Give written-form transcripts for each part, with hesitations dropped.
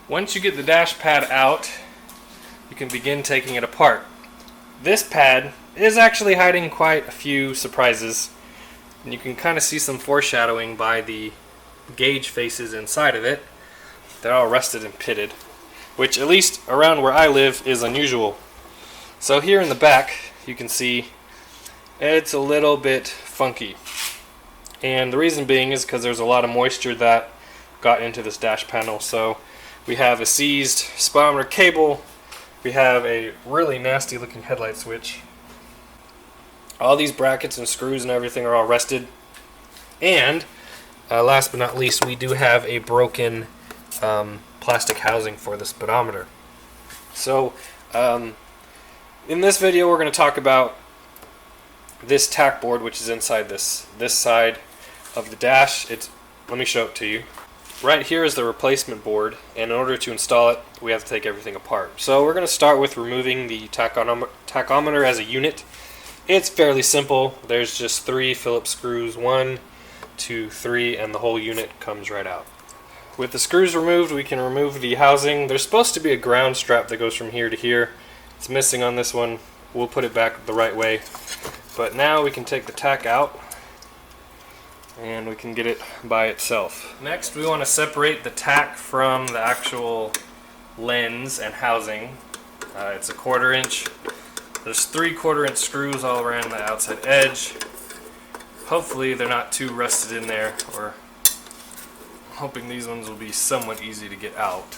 Once you get the dash pad out, you can begin taking it apart. This pad is actually hiding quite a few surprises, and you can kind of see some foreshadowing by the gauge faces inside of it. They're all rusted and pitted, which at least around where I live is unusual. So here in the back you can see it's a little bit funky, and the reason being is because there's a lot of moisture that got into this dash panel. So we have a seized speedometer cable, we have a really nasty looking headlight switch, all these brackets and screws and everything are all rusted, and last but not least, we do have a broken plastic housing for the speedometer. So in this video we're going to talk about this tack board, which is inside this side of the dash. Let me show it to you. Right here is the replacement board, and in order to install it we have to take everything apart. So we're going to start with removing the tachometer as a unit. It's fairly simple. There's just 3 Phillips screws, 1, 2, 3, and the whole unit comes right out. With the screws removed, we can remove the housing. There's supposed to be a ground strap that goes from here to here. It's missing on this one. We'll put it back the right way. But now we can take the tack out and we can get it by itself. Next, we want to separate the tack from the actual lens and housing. It's a 1/4 inch. There's 3/4 inch screws all around the outside edge. Hopefully they're not too rusted in there, or I'm hoping these ones will be somewhat easy to get out.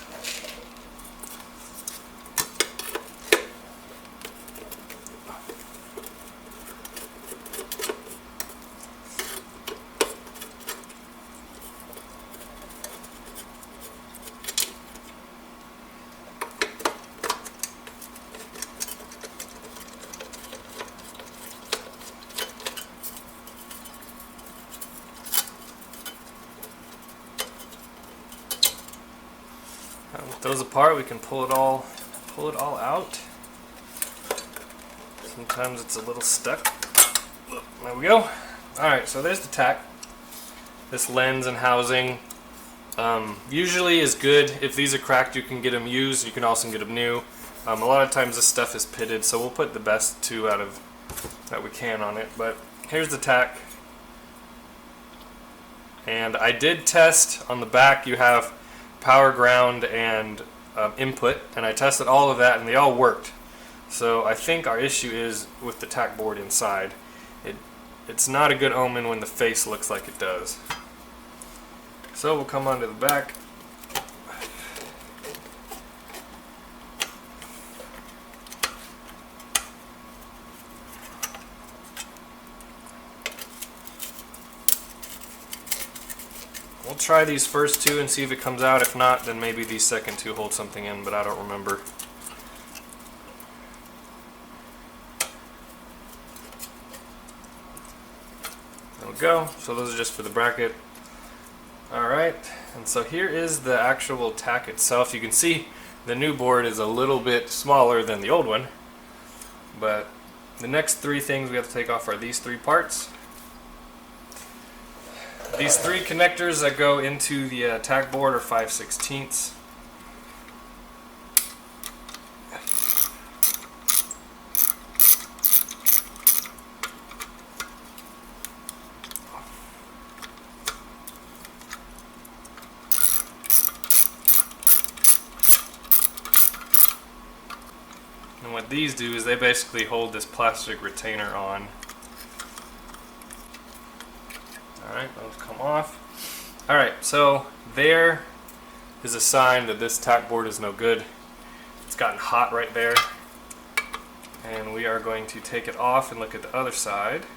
With those apart, we can pull it all out. Sometimes it's a little stuck. There we go. Alright, so there's the tack. This lens and housing usually is good. If these are cracked, you can get them used. You can also get them new. A lot of times this stuff is pitted, so we'll put the best 2 out of that we can on it. But here's the tack. And I did test on the back. You have power, ground, and input, and I tested all of that and they all worked. So I think our issue is with the tack board inside. It's not a good omen when the face looks like it does. So we'll come onto the back. We'll try these first 2 and see if it comes out. If not, then maybe these second 2 hold something in, but I don't remember. There we go. So those are just for the bracket. Alright, and so here is the actual tack itself. You can see the new board is a little bit smaller than the old one, but the next 3 things we have to take off are these 3 parts. These 3 connectors that go into the tack board are 5/16. And what these do is they basically hold this plastic retainer on. Alright, those come off. Alright, so there is a sign that this tack board is no good. It's gotten hot right there. And we are going to take it off and look at the other side.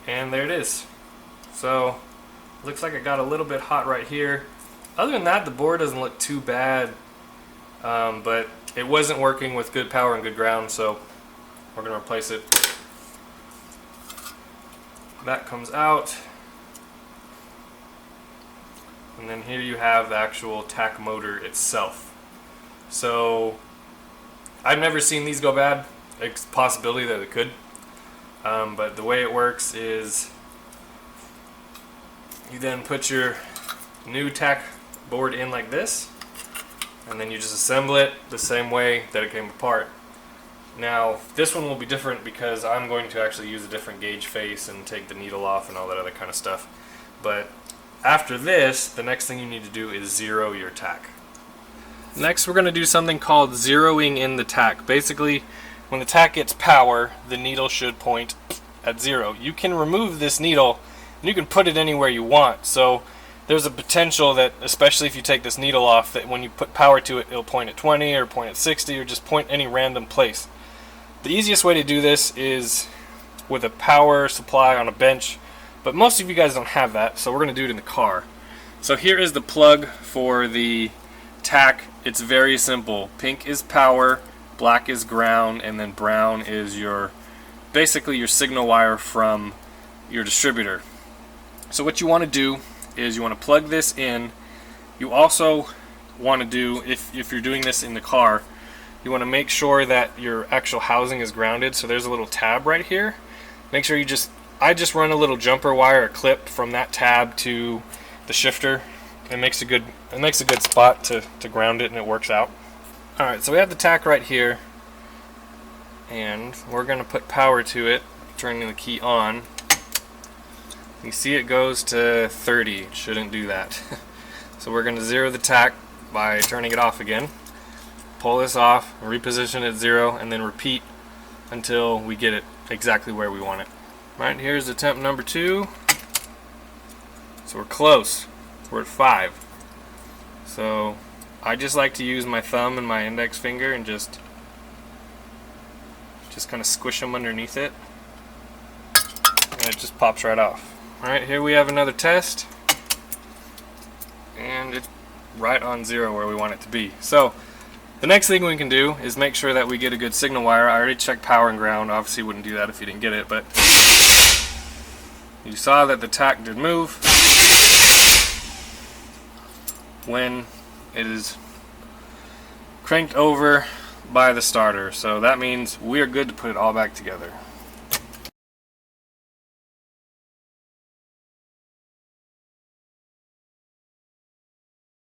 And there it is. So, looks like it got a little bit hot right here. Other than that, the board doesn't look too bad, but it wasn't working with good power and good ground, so we're going to replace it. That comes out, and then here you have the actual tack motor itself. So I've never seen these go bad. It's a possibility that it could. But the way it works is you then put your new tack board in like this, and then you just assemble it the same way that it came apart. Now this one will be different because I'm going to actually use a different gauge face and take the needle off and all that other kind of stuff. But after this, the next thing you need to do is zero your tack. Next we're going to do something called zeroing in the tack. Basically, when the tack gets power, the needle should point at 0. You can remove this needle and you can put it anywhere you want. So there's a potential that, especially if you take this needle off, that when you put power to it, it'll point at 20 or point at 60 or just point any random place. The easiest way to do this is with a power supply on a bench, but most of you guys don't have that, so we're going to do it in the car. So here is the plug for the tack. It's very simple. Pink is power, black is ground, and then brown is your basically your signal wire from your distributor. So what you want to do is you want to plug this in. You also want to do, if you're doing this in the car, you want to make sure that your actual housing is grounded. So there's a little tab right here. Make sure I just run a little jumper wire, a clip from that tab to the shifter. It makes a good spot to ground it, and it works out. Alright, so we have the tack right here, and we're going to put power to it, turning the key on. You see it goes to 30. It shouldn't do that. So we're going to zero the tack by turning it off again. Pull this off, reposition it at 0, and then repeat until we get it exactly where we want it. Alright, here's attempt number 2. So we're close. We're at 5. So I just like to use my thumb and my index finger and just kind of squish them underneath it, and it just pops right off. Alright, here we have another test, and it's right on 0 where we want it to be. So the next thing we can do is make sure that we get a good signal wire. I already checked power and ground. Obviously wouldn't do that if you didn't get it, but you saw that the tack did move when it is cranked over by the starter. So that means we are good to put it all back together.